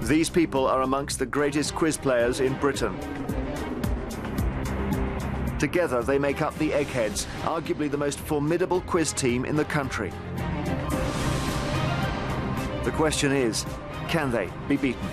These people are amongst the greatest quiz players in Britain. Together, they make up the Eggheads, arguably the most formidable quiz team in the country. The question is, can they be beaten?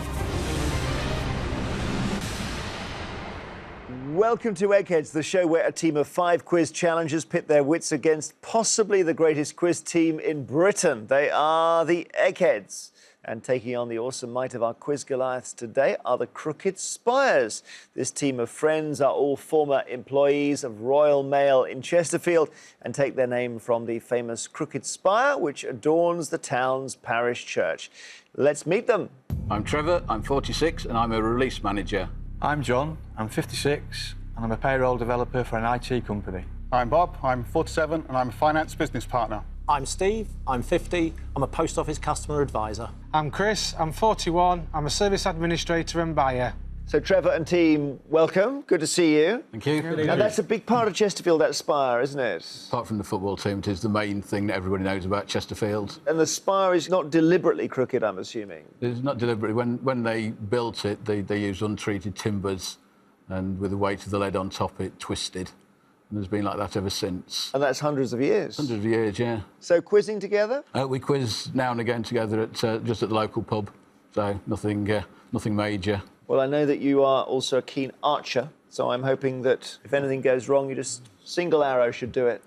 Welcome to Eggheads, the show where a team of 5 quiz challengers pit their wits against possibly the greatest quiz team in Britain. They are the Eggheads. And taking on the awesome might of our quiz Goliaths today are the Crooked Spires. This team of friends are all former employees of Royal Mail in Chesterfield and take their name from the famous Crooked Spire, which adorns the town's parish church. Let's meet them. I'm Trevor, I'm 46 and I'm a release manager. I'm John, I'm 56 and I'm a payroll developer for an IT company. I'm Bob, I'm 47 and I'm a finance business partner. I'm Steve, I'm 50, I'm a post office customer advisor. I'm Chris, I'm 41, I'm a service administrator and buyer. So Trevor and team, welcome. Good to see you. Thank you. Now that's a big part of Chesterfield, that Spire, isn't it? Apart from the football team, it is the main thing that everybody knows about Chesterfield. And the Spire is not deliberately crooked, I'm assuming. It's not deliberately. When they built it, they used untreated timbers and with the weight of the lead on top, it twisted. And there's been like that ever since. And that's hundreds of years? Hundreds of years, yeah. So quizzing together? We quiz now and again together at just at the local pub, so nothing major. Well, I know that you are also a keen archer, so I'm hoping that if anything goes wrong, you just single arrow should do it.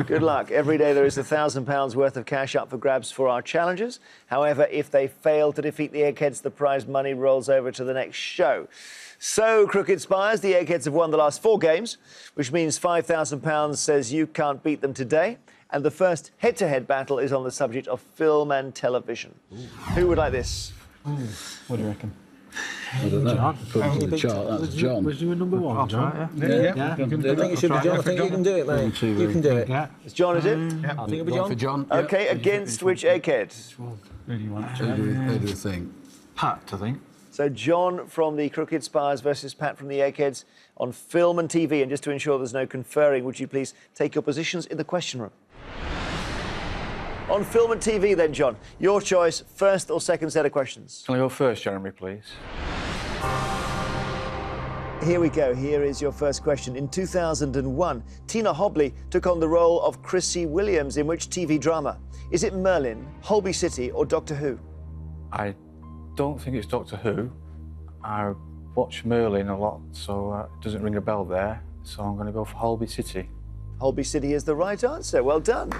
Good luck. Every day there is £1,000 worth of cash up for grabs for our challengers. However, if they fail to defeat the Eggheads, the prize money rolls over to the next show. So, Crooked Spires, the Eggheads have won the last 4 games, which means £5,000 says you can't beat them today. And the first head-to-head battle is on the subject of film and television. Ooh. Who would like this? What do you reckon? I don't know. John. The chart, that's John. Was you a number 1, John? Yeah. I think it should be John. I think you can do it, mate. You can do it. It's John, is it? Yeah. I think it'll be John. For John. OK, against which Egghead? Who do you want? Who do you think? Pat, I think. So John from the Crooked Spires versus Pat from the Eggheads on film and TV. And just to ensure there's no conferring, would you please take your positions in the question room? On film and TV then, John, your choice, first or second set of questions? Can I go first, Jeremy, please? Here we go. Here is your first question. In 2001, Tina Hobley took on the role of Chrissy Williams in which TV drama? Is it Merlin, Holby City or Doctor Who? I don't think it's Doctor Who. I watch Merlin a lot, so it doesn't ring a bell there. So I'm going to go for Holby City. Holby City is the right answer. Well done.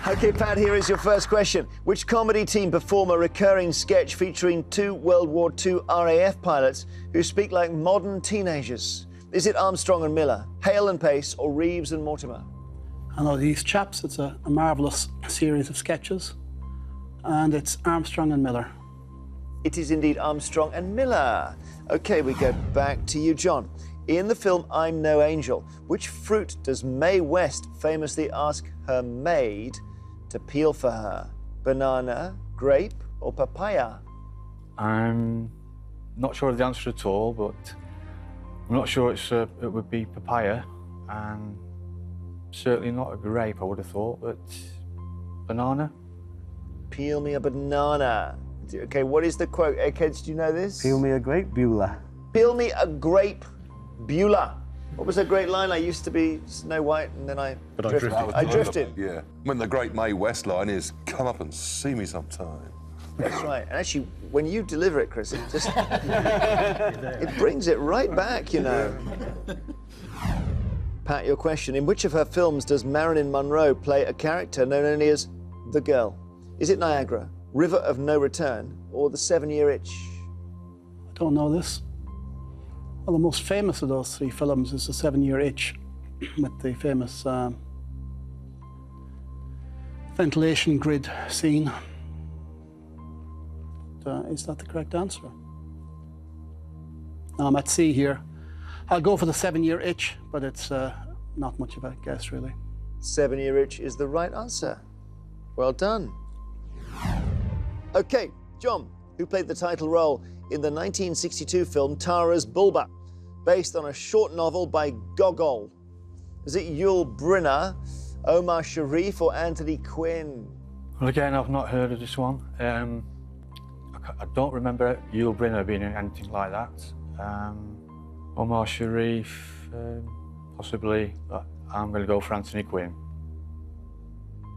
OK, Pat, here is your first question. Which comedy team perform a recurring sketch featuring 2 World War II RAF pilots who speak like modern teenagers? Is it Armstrong and Miller, Hale and Pace, or Reeves and Mortimer? I know these chaps. It's a marvellous series of sketches. And it's Armstrong and Miller. It is indeed Armstrong and Miller. OK, we go back to you, John. In the film I'm No Angel, which fruit does Mae West famously ask her maid to peel for her? Banana, grape, or papaya? I'm not sure of the answer at all, but I'm not sure it would be papaya, and certainly not a grape, I would have thought, but banana? Peel me a banana. OK, what is the quote? Eggheads, do you know this? Peel me a grape, Beulah. Peel me a grape, Beulah. What was that great line? I used to be Snow White and then I drifted. I drifted. Yeah. When the great Mae West line is, come up and see me sometime. That's right. And actually, when you deliver it, Chris, it just... it brings it right back, you know. Pat, your question. In which of her films does Marilyn Monroe play a character known only as the girl? Is it Niagara, River of No Return, or The 7-Year Itch? I don't know this. Well, the most famous of those 3 films is The 7-Year Itch, with the famous ventilation grid scene. Is that the correct answer? I'm at sea here. I'll go for The 7-Year Itch, but it's not much of a guess, really. 7-Year Itch is the right answer. Well done. OK, John, who played the title role in the 1962 film Tara's Bulba, based on a short novel by Gogol? Is it Yul Brynner, Omar Sharif, or Anthony Quinn? Well, again, I've not heard of this one. I don't remember Yul Brynner being in anything like that. Omar Sharif, possibly. But I'm going to go for Anthony Quinn.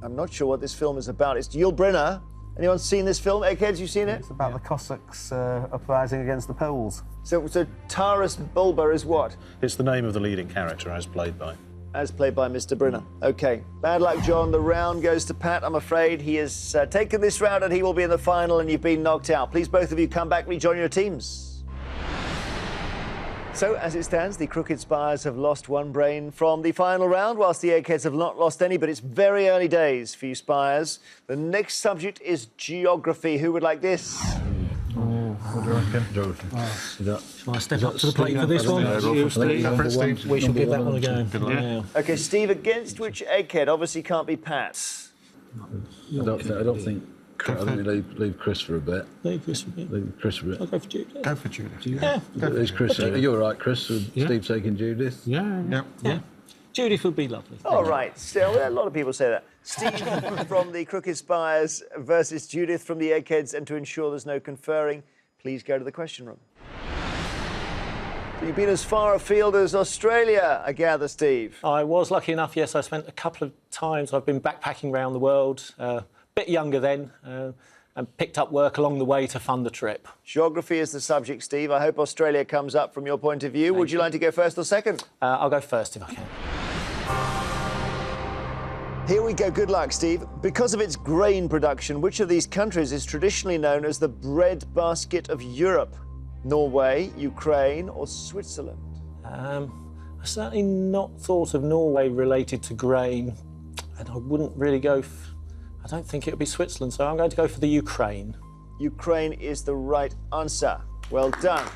I'm not sure what this film is about. It's Yul Brynner. Anyone seen this film? Eggheads, you seen it? It's about the Cossacks uprising against the Poles. So Taras Bulba is what? It's the name of the leading character, as played by. As played by Mr. Brynner. OK. Bad luck, John. The round goes to Pat, I'm afraid. He has taken this round and he will be in the final and you've been knocked out. Please, both of you, come back, rejoin your teams. So, as it stands, the Crooked Spires have lost one brain from the final round, whilst the Eggheads have not lost any, but it's very early days for you Spires. The next subject is geography. Who would like this? What do you reckon? Geography. Shall I step up to the plate for this one? We shall give that one a go. Yeah. OK, Steve, against which Egghead? Obviously can't be Pat. I don't think we leave Chris for a bit. Leave Chris for a bit. Leave Chris for a bit. I'll go for Judith. Go for Judith. Yeah. Is Chris? Are you all right, Chris? Steve taking Judith? Yeah. Judith would be lovely. All right, still, a lot of people say that. Steve from the Crooked Spires versus Judith from the Eggheads, and to ensure there's no conferring, please go to the question room. So you've been as far afield as Australia, I gather, Steve. I was lucky enough, yes. I spent a couple of times. I've been backpacking around the world, a bit younger then, and picked up work along the way to fund the trip. Geography is the subject, Steve. I hope Australia comes up from your point of view. Would you like to go first or second? I'll go first if I can. Here we go. Good luck, Steve. Because of its grain production, which of these countries is traditionally known as the breadbasket of Europe? Norway, Ukraine, or Switzerland? I certainly not thought of Norway related to grain, and I wouldn't really go. I don't think it would be Switzerland, so I'm going to go for the Ukraine. Ukraine is the right answer. Well done.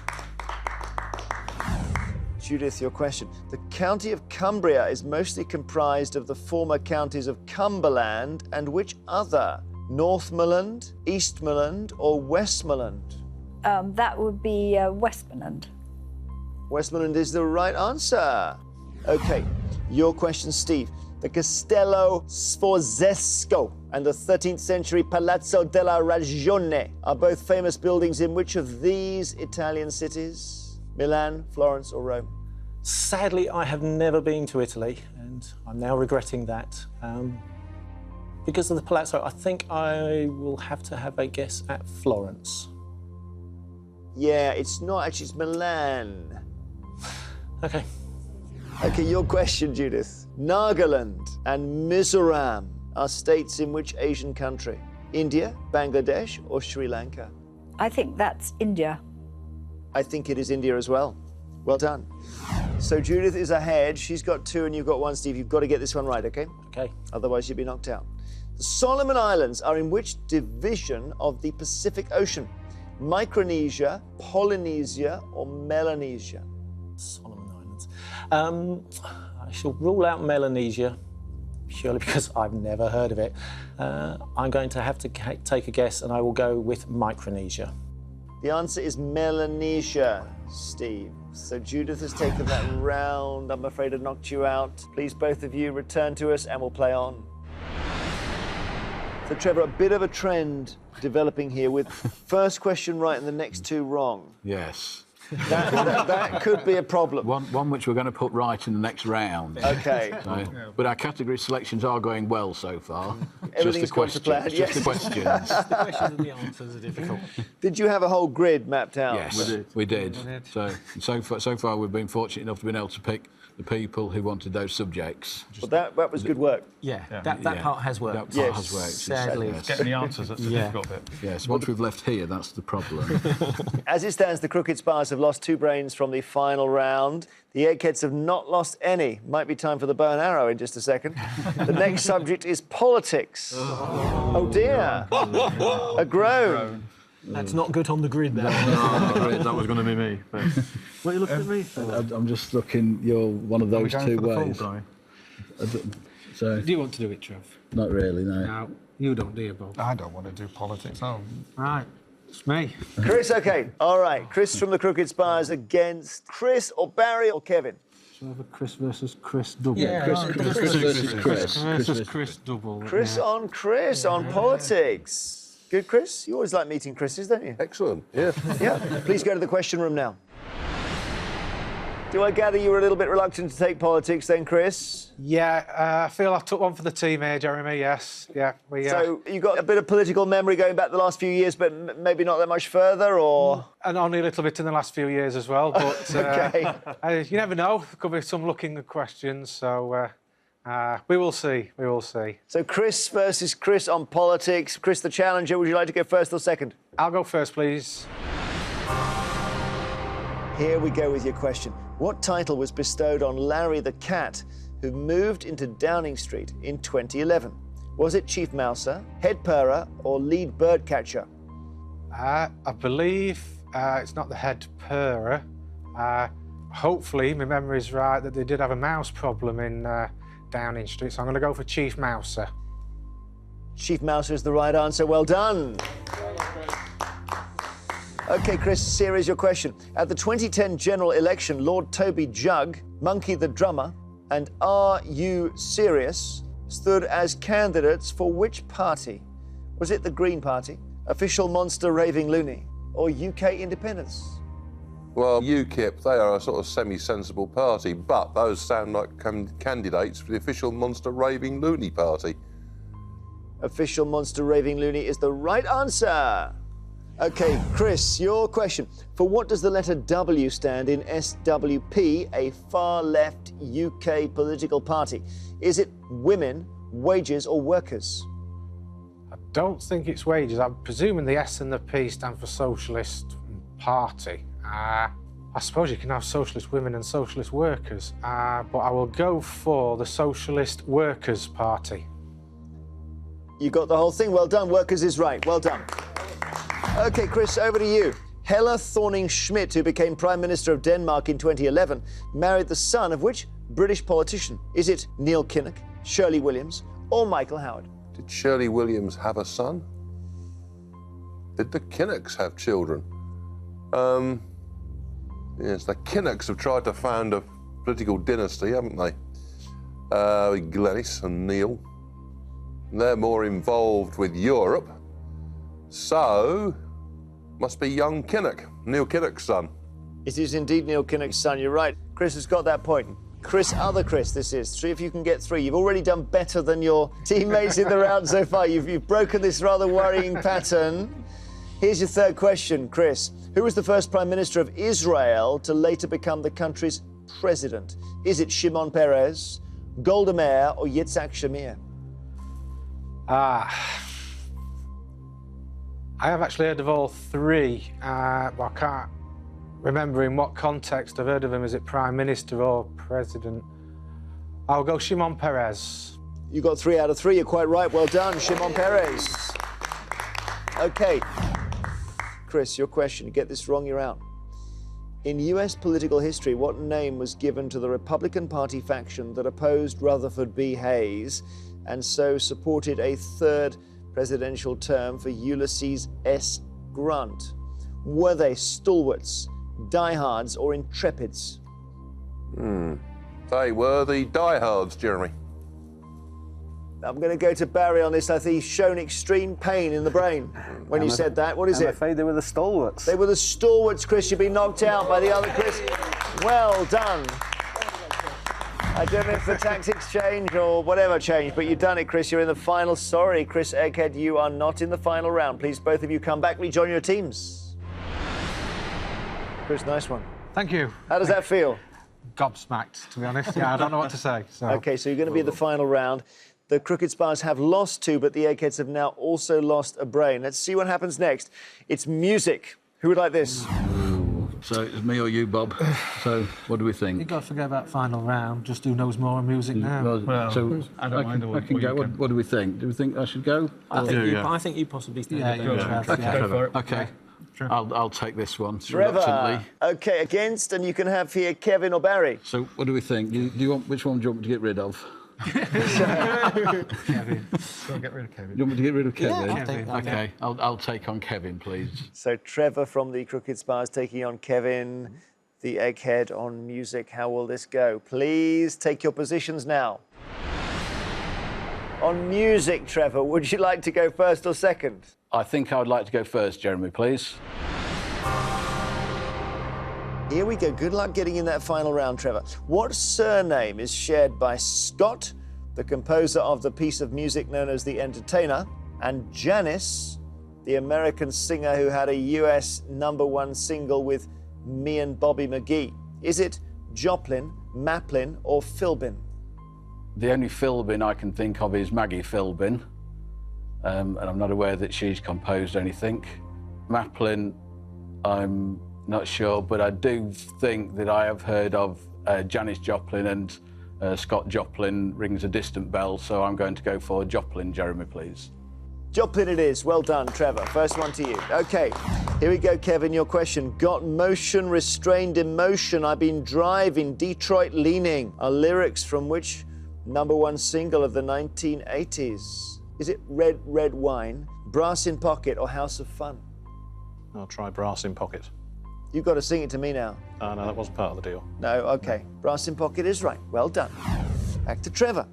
Judith, your question. The county of Cumbria is mostly comprised of the former counties of Cumberland and which other? Northumberland, Eastmoreland, or Westmoreland? That would be Westmoreland. Westmoreland is the right answer. OK, your question, Steve. The Castello Sforzesco and the 13th century Palazzo della Ragione are both famous buildings in which of these Italian cities? Milan, Florence, or Rome? Sadly, I have never been to Italy, and I'm now regretting that. Because of the Palazzo, I think I will have to have a guess at Florence. Yeah, it's not actually, it's Milan. OK. OK, your question, Judith. Nagaland and Mizoram are states in which Asian country? India, Bangladesh, or Sri Lanka? I think that's India. I think it is India as well. Well done. So Judith is ahead. She's got 2 and you've got 1, Steve. You've got to get this one right, OK? OK. Otherwise, you'll be knocked out. The Solomon Islands are in which division of the Pacific Ocean? Micronesia, Polynesia, or Melanesia? Solomon Islands. I shall rule out Melanesia, purely because I've never heard of it. I'm going to have to take a guess, and I will go with Micronesia. The answer is Melanesia, Steve. So Judith has taken that round. I'm afraid I knocked you out. Please, both of you, return to us and we'll play on. So, Trevor, a bit of a trend developing here with first question right and the next 2 wrong. Yes. That could be a problem. One which we're going to put right in the next round. OK. So, but our category selections are going well so far. Everything's gone to plan. Just the questions. The questions and the answers are difficult. Did you have a whole grid mapped out? Yes, we did. So far we've been fortunate enough to be able to pick the people who wanted those subjects. Well, that was good work. Yeah, that part has worked. That part has worked. Sadly. It's getting the answers that's the difficult bit. Yes, once we've left here, that's the problem. As it stands, the Crooked Spires have lost 2 brains from the final round. The Eggheads have not lost any. Might be time for the bow and arrow in just a second. The next subject is politics. Oh dear. A groan. That's not good on the grid there. That was going to be me. But... What are you looking at me for? I'm just looking, you're one of those 2 ways. So, Do you want to do it, Trev? not really, no. No, you don't, do you, Bob? I don't want to do politics. Oh. Right, it's me. Chris, OK. All right. Chris from the Crooked Spires against Chris or Barry or Kevin? So have a Chris versus Chris double. Yeah, Chris versus Chris. Chris versus Chris double. Chris on politics. Good, Chris? You always like meeting Chris's, don't you? Excellent, yeah. Yeah. Please go to the question room now. Do I gather you were a little bit reluctant to take politics then, Chris? Yeah, I feel I took one for the team here, Jeremy, yes. Yeah, So you got a bit of political memory going back the last few years, but maybe not that much further, or...? And only a little bit in the last few years as well, but OK. you never know. There could be some looking at questions, so we will see, we will see. So Chris versus Chris on politics. Chris, the challenger, would you like to go first or second? I'll go first, please. Here we go with your question. What title was bestowed on Larry the cat, who moved into Downing Street in 2011? Was it Chief Mouser, Head Purrer, or Lead Bird Catcher? I believe it's not the Head Purrer. Hopefully, my memory's right, that they did have a mouse problem in Downing Street, so I'm going to go for Chief Mouser. Chief Mouser is the right answer. Well done. OK, Chris, here is your question. At the 2010 general election, Lord Toby Jug, Monkey the Drummer, and Are You Serious stood as candidates for which party? Was it the Green Party, Official Monster Raving Loony, or UK Independence? Well, UKIP, they are a sort of semi-sensible party, but those sound like candidates for the Official Monster Raving Loony Party. Official Monster Raving Loony is the right answer. OK, Chris, your question. For what does the letter W stand in SWP, a far-left UK political party? Is it women, wages, or workers? I don't think it's wages. I'm presuming the S and the P stand for Socialist Party. I suppose you can have socialist women and socialist workers, but I will go for the Socialist Workers' Party. You got the whole thing. Well done. Workers is right. Well done. OK, Chris, over to you. Helle Thorning-Schmidt, who became Prime Minister of Denmark in 2011, married the son of which British politician? Is it Neil Kinnock, Shirley Williams, or Michael Howard? Did Shirley Williams have a son? Did the Kinnocks have children? Yes, the Kinnocks have tried to found a political dynasty, haven't they? Glenys and Neil. They're more involved with Europe. So, must be young Kinnock, Neil Kinnock's son. It is indeed Neil Kinnock's son, you're right. Chris has got that point. Chris, other Chris, this is. See if you can get 3. You've already done better than your teammates in the round so far. You've broken this rather worrying pattern. Here's your third question, Chris. Who was the first Prime Minister of Israel to later become the country's president? Is it Shimon Peres, Golda Meir, or Yitzhak Shamir? I have actually heard of all 3, but I can't remember in what context I've heard of him. Is it Prime Minister or President? I'll go Shimon Peres. You got 3 out of 3. You're quite right. Well done, Shimon Peres. OK. Chris, your question. You get this wrong, you're out. In US political history, what name was given to the Republican Party faction that opposed Rutherford B. Hayes and so supported a 3rd presidential term for Ulysses S. Grant? Were they stalwarts, diehards, or intrepids? They were the diehards, Jeremy. I'm going to go to Barry on this. I think he's shown extreme pain in the brain when you said that. What is it? I'm afraid they were the stalwarts. They were the stalwarts, Chris. You've been knocked out by the other Chris. Well done. I don't know if the tactics change or whatever changed, but you've done it, Chris. You're in the final. Sorry, Chris Egghead, you are not in the final round. Please, both of you, come back, rejoin your teams. Chris, nice one. Thank you. How does that feel? Gobsmacked, to be honest. Yeah, I don't know what to say. So. OK, so you're going to be in the final round. The Crooked Spires have lost 2, but the Eggheads have now also lost a brain. Let's see what happens next. It's music. Who would like this? So it's me or you, Bob. So what do we think? You've got to forget about final round. Just who knows more music now. Well, so I don't mind. I can go. What do we think? Do we think I should go? I think you possibly stand. Okay. Go for it. Okay. Sure. I'll take this one. Trevor. Reluctantly. OK, against, and you can have here Kevin or Barry. So what do we think? Do you want which one do you want me to get rid of? Kevin. Don't get rid of Kevin. You want me to get rid of Kevin? Yeah, I'll take that. Okay, I'll take on Kevin, please. So Trevor from the Crooked Spires taking on Kevin, the Egghead, on music. How will this go? Please take your positions now. on music, Trevor. Would you like to go first or second? I think I would like to go first, Jeremy, please. Here we go. Good luck getting in that final round, Trevor. What surname is shared by Scott, the composer of the piece of music known as The Entertainer, and Janis, the American singer who had a US #1 single with me and Bobby McGee? Is it Joplin, Maplin, or Philbin? The only Philbin I can think of is Maggie Philbin, and I'm not aware that she's composed anything. Maplin, I'm not sure, but I do think that I have heard of Janis Joplin, and Scott Joplin rings a distant bell, so I'm going to go for Joplin, Jeremy, please. Joplin it is. Well done, Trevor. First one to you. OK, here we go, Kevin, your question. Got motion, restrained emotion. I've been driving, Detroit leaning. Are lyrics from which #1 single of the 1980s? Is it Red, Red Wine, Brass in Pocket, or House of Fun? I'll try Brass in Pocket. You've got to sing it to me now. No, that wasn't part of the deal. No, OK. Brass in Pocket is right. Well done. Back to Trevor.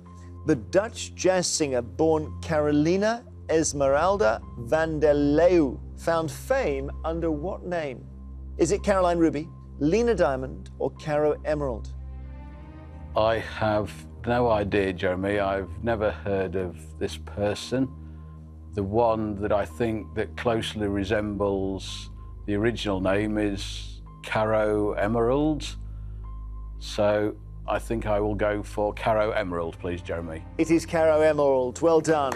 The Dutch jazz singer born Carolina Esmeralda van der Leeuw found fame under what name? Is it Caroline Ruby, Lena Diamond, or Caro Emerald? I have no idea, Jeremy. I've never heard of this person. The one that I think that closely resembles the original name is Caro Emerald. So I think I will go for Caro Emerald, please, Jeremy. It is Caro Emerald. Well done.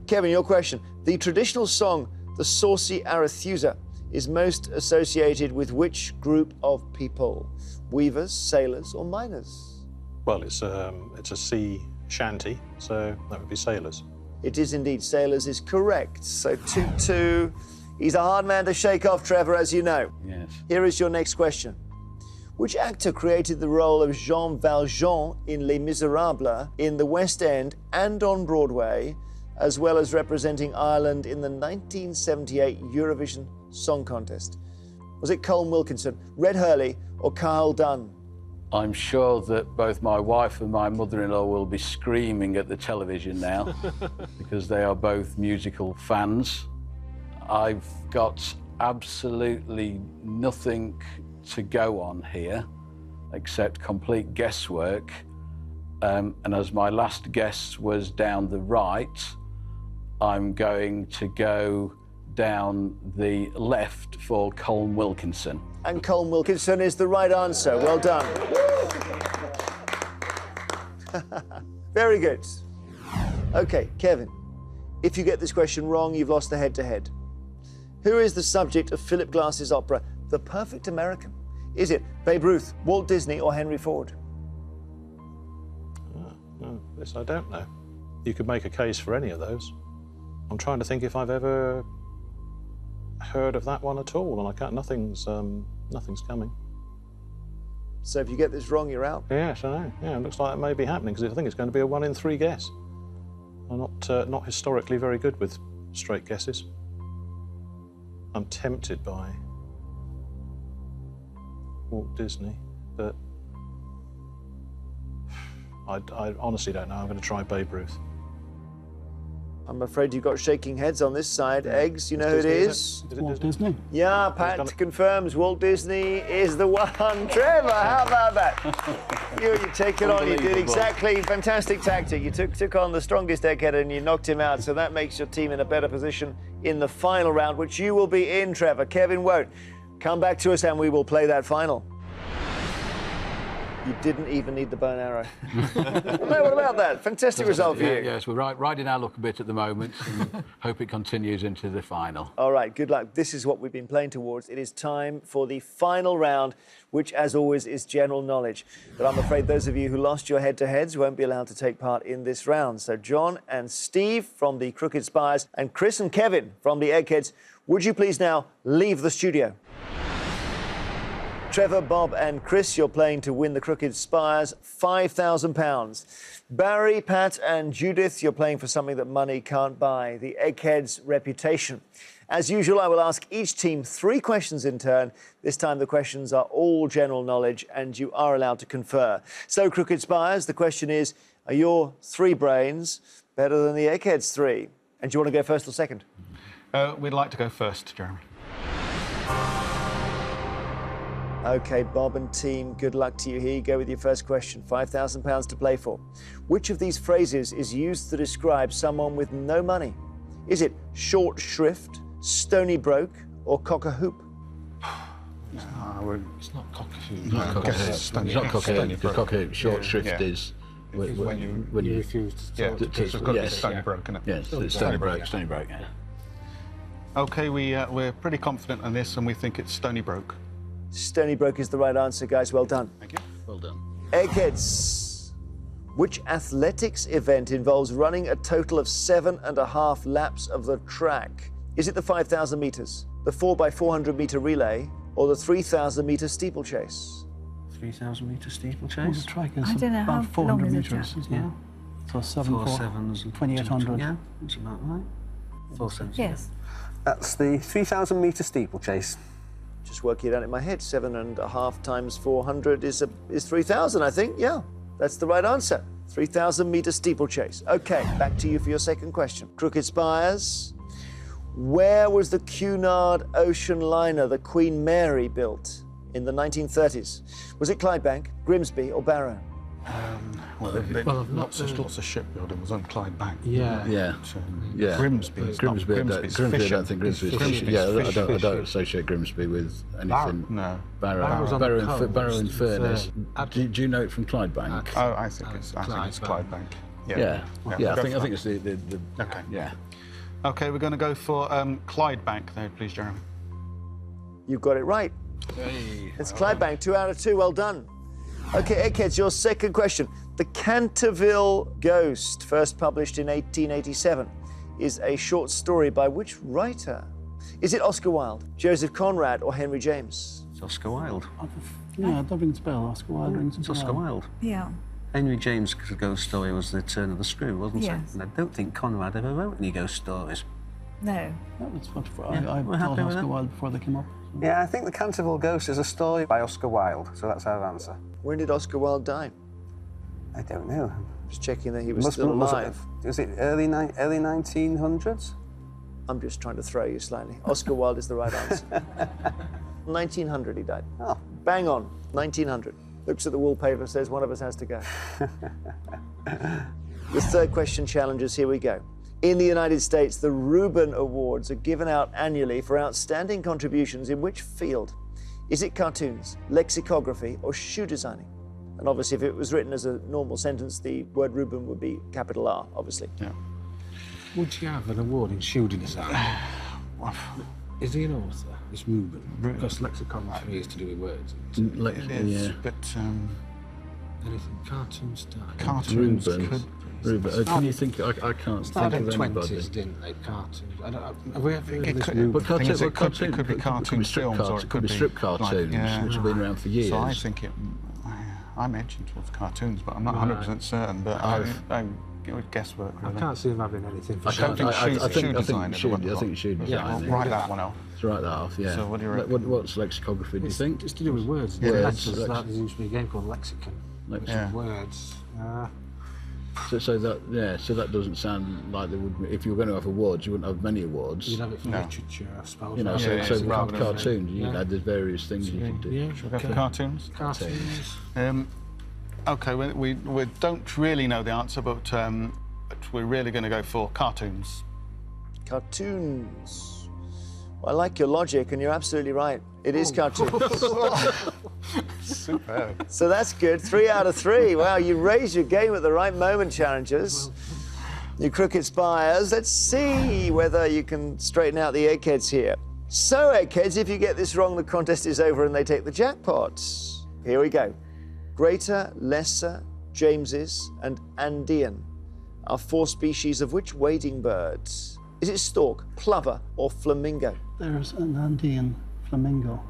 Kevin, your question. The traditional song, The Saucy Arethusa, is most associated with which group of people? Weavers, sailors, or miners? Well, it's a sea shanty, so that would be sailors. It is indeed. Sailors is correct. So 2-2. He's a hard man to shake off, Trevor, as you know. Yes. Here is your next question. Which actor created the role of Jean Valjean in Les Miserables in the West End and on Broadway, as well as representing Ireland in the 1978 Eurovision Song Contest? Was it Colm Wilkinson, Red Hurley, or Carl Dunn? I'm sure that both my wife and my mother-in-law will be screaming at the television now because they are both musical fans. I've got absolutely nothing to go on here except complete guesswork. And as my last guess was down the right, I'm going to go down the left for Colm Wilkinson. And Colm Wilkinson is the right answer. Well done. Very good. OK, Kevin, if you get this question wrong, you've lost the head-to-head. Who is the subject of Philip Glass's opera, The Perfect American? Is it Babe Ruth, Walt Disney, or Henry Ford? No, this I don't know. You could make a case for any of those. I'm trying to think if I've ever heard of that one at all, and I can't. Nothing's coming. So if you get this wrong, you're out. Yes, I know. Yeah, it looks like that may be happening because I think it's going to be a 1 in 3 guess. I'm not historically very good with straight guesses. I'm tempted by Walt Disney, but I honestly don't know. I'm going to try Babe Ruth. I'm afraid you've got shaking heads on this side. Eggs, you know who it is? Walt Disney. Yeah, Pat confirms Walt Disney is the one. Trevor, how about that? You take it on. You did exactly. Fantastic tactic. You took on the strongest egghead and you knocked him out. So that makes your team in a better position in the final round, which you will be in, Trevor. Kevin won't. Come back to us and we will play that final. You didn't even need the bow and arrow. No, what about that? Fantastic result for you. Yes, we're riding our luck a bit at the moment and hope it continues into the final. All right, good luck. This is what we've been playing towards. It is time for the final round, which, as always, is general knowledge. But I'm afraid those of you who lost your head-to-heads won't be allowed to take part in this round. So John and Steve from the Crooked Spires and Chris and Kevin from the Eggheads, would you please now leave the studio? Trevor, Bob and Chris, you're playing to win the Crooked Spires £5,000. Barry, Pat and Judith, you're playing for something that money can't buy, the Eggheads' reputation. As usual, I will ask each team 3 questions in turn. This time the questions are all general knowledge and you are allowed to confer. So, Crooked Spires, the question is, Are your 3 brains better than the Eggheads 3? And do you want to go first or second? We'd like to go first, Jeremy. OK, Bob and team, good luck to you. Here you go with your first question. £5,000 to play for. Which of these phrases is used to describe someone with no money? Is it short shrift, stony broke, or cock a hoop? It's not cock-a-hoop. It's not cock-a-hoop, because cock-a-hoop, short shrift is... When you refuse to talk. It's got to be stony broke, isn't it? Yes, it's stony broke, yeah. OK, we're pretty confident on this, and we think it's stony broke. Stony broke is the right answer, guys. Well done. Thank you. Well done. Eggheads. Which athletics event involves running a total of 7.5 laps of the track? Is it the 5,000 metres, the 4x400 metre relay, or the 3,000 metre steeplechase? 3,000 metre steeplechase? Well, the track is I don't know about how 400 long is the metres, track? isn't it? So 4 sevens and 2,800. Yeah, that's about right. 4 sevens. Yes. That's the 3,000 metre steeplechase. Just working it out in my head. 7.5 times 400 is 3,000, I think. Yeah, that's the right answer. 3,000 metre steeplechase. OK, back to you for your second question. Crooked Spires. Where was the Cunard ocean liner the Queen Mary built in the 1930s? Was it Clydebank, Grimsby, or Barrow? Lots of shipbuilding was on Clydebank. Yeah. Yeah. So, Yeah. Grimsby. Grimsby, I don't think Grimsby's fishing. Yeah, I don't associate Grimsby with anything. No. Barrow, in fairness. Do you know it from Clydebank? Oh, I think it's Clydebank. Yeah. I think it's the OK. Yeah. OK, we're going to go for Clydebank there, please, Jeremy. You've got it right. Hey. It's Clydebank, 2 out of 2. Well done. OK, Eggheads, your second question. The Canterville Ghost, first published in 1887, is a short story by which writer? Is it Oscar Wilde, Joseph Conrad, or Henry James? It's Oscar Wilde. Yeah, that rings a bell. Oscar Wilde rings a bell. It's Oscar Wilde. Yeah. Henry James' ghost story was The Turn of the Screw, wasn't Yes. it? And I don't think Conrad ever wrote any ghost stories. No. That was what Yeah, I we're thought happy with Oscar that. Wilde before they came up. Yeah, I think The Canterville Ghost is a story by Oscar Wilde, so that's our answer. When did Oscar Wilde die? I don't know. Just checking that he was still alive. Was it early 1900s? I'm just trying to throw you slightly. Oscar Wilde is the right answer. 1900 he died. Oh. Bang on, 1900. Looks at the wallpaper, says one of us has to go. The third question challenges, here we go. In the United States, the Reuben Awards are given out annually for outstanding contributions in which field? Is it cartoons, lexicography, or shoe designing? And obviously, if it was written as a normal sentence, the word Reuben would be capital R, obviously. Yeah. Would you have an award in shoe design? Is he an author? It's Reuben. Because lexicography is to do with words. It is, but Anything cartoon style. cartoons Reuben. could... Reuben, can you think? I can't think of anybody. 20s, didn't they? Cartoons. Have we ever heard of It this could, Reuben? thing is, it could be cartoon films, or it could be strip cartoons, which have been around for years. So I think I'm edging towards cartoons, but I'm not 100% certain. But I with guesswork. Really. I can't see him having anything for I don't think shoe design. I think shoe design. Yeah, we'll write that one off. Let's write that off. Yeah. So what do you reckon? What's lexicography? Do you think? It's to do with words. Words. There used to be a game called Lexicon. Words. So that doesn't sound like there would be. If you were going to have awards, you wouldn't have many awards. You'd have it for literature, I suppose. You know, rather than cartoons. You know, there's various things you can do. Yeah, Should we go for cartoons? Cartoons. OK, we don't really know the answer, but we're really going to go for cartoons. Cartoons. Well, I like your logic, and you're absolutely right. It is cartoons. Superb. So that's good. 3 out of 3. Wow, you raised your game at the right moment, challengers. You Crooked Spires. Let's see whether you can straighten out the Eggheads here. So, Eggheads, if you get this wrong, the contest is over and they take the jackpot. Here we go. Greater, Lesser, Jameses, and Andean are 4 species of which wading bird? Is it stork, plover, or flamingo? There's an Andean flamingo.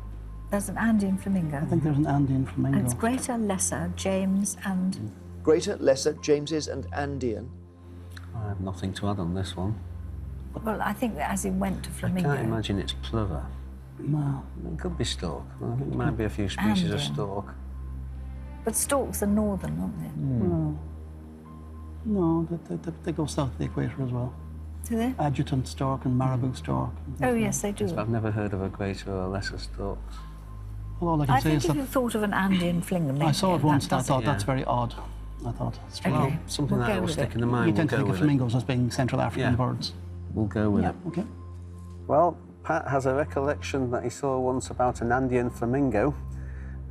There's an Andean flamingo. I think there's an Andean flamingo. And it's Greater, Lesser, James, and... Greater, Lesser, Jameses, and Andean. I have nothing to add on this one. Well, I think that as he went to flamingo... I can't imagine it's plover. No. It could be stork. I think there might be a few species of Andean. stork. But storks are northern, aren't they? No. No, they go south of the equator as well. Do they? Adjutant stork and marabou stork. Oh, yes, they do. I've never heard of a greater or a lesser stork. Well, all I can I say think is if you thought of an Andean flinger, I saw it once and I does thought it. that's very odd. I thought, Okay, something we'll that go will with stick it. in the mind. you tend to We'll think go of with it. flamingos as being Central African Yeah. birds. We'll go with it. Okay. Well, Pat has a recollection that he saw once about an Andean flamingo,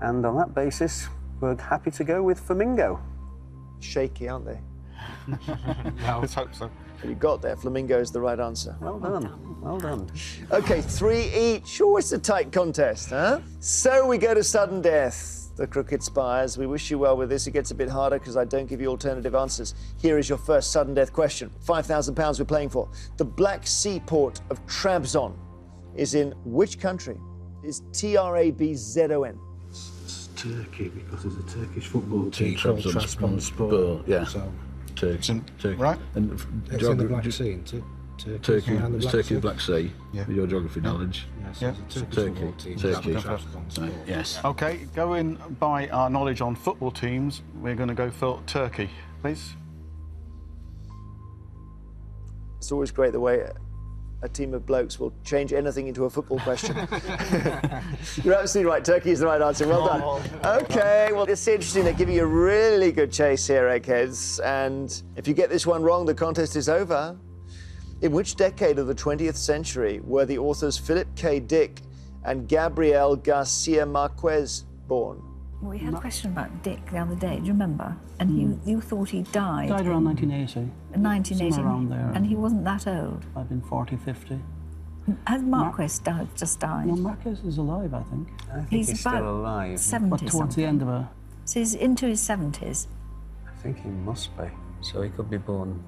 and on that basis, we're happy to go with flamingo. Shaky, aren't they? Let's hope so. You got there. Flamingo is the right answer. Well done. Well done. OK, 3 each. Oh, it's a tight contest, huh? So we go to sudden death. The Crooked Spires. We wish you well with this. It gets a bit harder because I don't give you alternative answers. Here is your first sudden death question. £5,000 we're playing for. The Black Sea port of Trabzon is in which country? Is Trabzon? It's Turkey because there's a Turkish football team. Trabzonspor, yeah. So Turkey. Right. and it's in the Black Sea, isn't it? Turkey, around the it's Turkey, Black Sea, Yeah. with your geography knowledge. Yeah, so Yeah. there's a Turkish Turkey, football team. Turkey. Trabzonspor. Yes. OK, going by our knowledge on football teams, we're going to go for Turkey, please. It's always great the way a team of blokes will change anything into a football question. You're absolutely right. Turkey is the right answer. Well done. OK, well, it's interesting. They're giving you a really good chase here, Eggheads. And if you get this one wrong, the contest is over. In which decade of the 20th century were the authors Philip K. Dick and Gabriel Garcia Marquez born? We had a question about Dick the other day, do you remember? And you thought he died. Died around 1980. in 1980. Somewhere around there. And he wasn't that old. I've been 40, 50. Has Marquez just died? No, Marquez is alive, I think. I think He's he's about still alive. 70 But towards the something. end of a... So he's into his 70s. I think he must be. So he could be born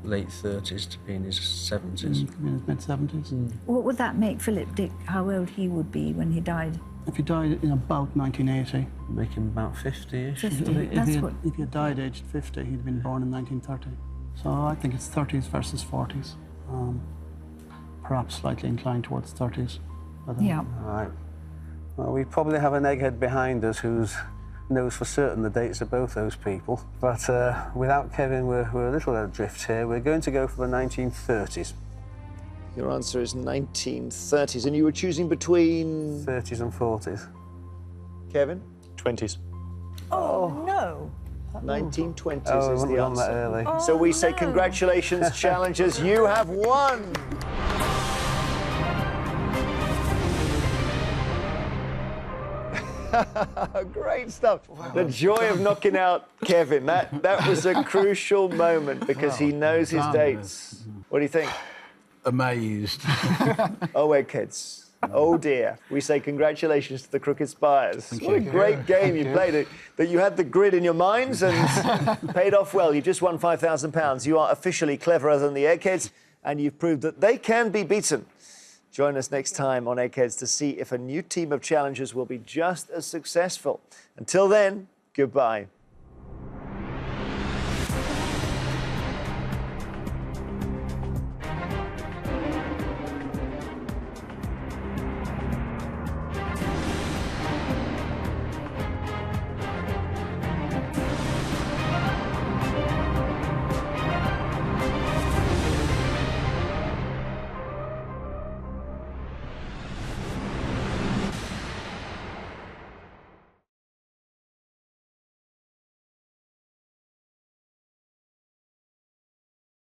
late 30s to be in his 70s. in his mid-70s. What would that make Philip Dick, how old he would be when he died? If he died in about 1980, Make him about 50-ish. 50. That's what... if he had died aged 50, he'd been born in 1930. So I think it's 30s versus 40s. Perhaps slightly inclined towards 30s. But, Yeah. All right. Well, we probably have an egghead behind us who knows for certain the dates of both those people. But without Kevin, we're a little adrift here. We're going to go for the 1930s. Your answer is 1930s, and you were choosing between 30s and 40s. Kevin? 20s. Oh, no. 1920s Oh, is we the wouldn't have done that answer. early. So we say no. congratulations, challengers. You have won. Great stuff. The joy of knocking out Kevin. That was a crucial moment because he knows his dates. What do you think? Amazed. Oh, Eggheads. Oh dear. We say congratulations to the Crooked Spires. What a great game you played. That you had the grid in your minds and paid off well. You just won £5,000. You are officially cleverer than the Eggheads, and you've proved that they can be beaten. Join us next time on Eggheads to see if a new team of challengers will be just as successful. Until then, goodbye.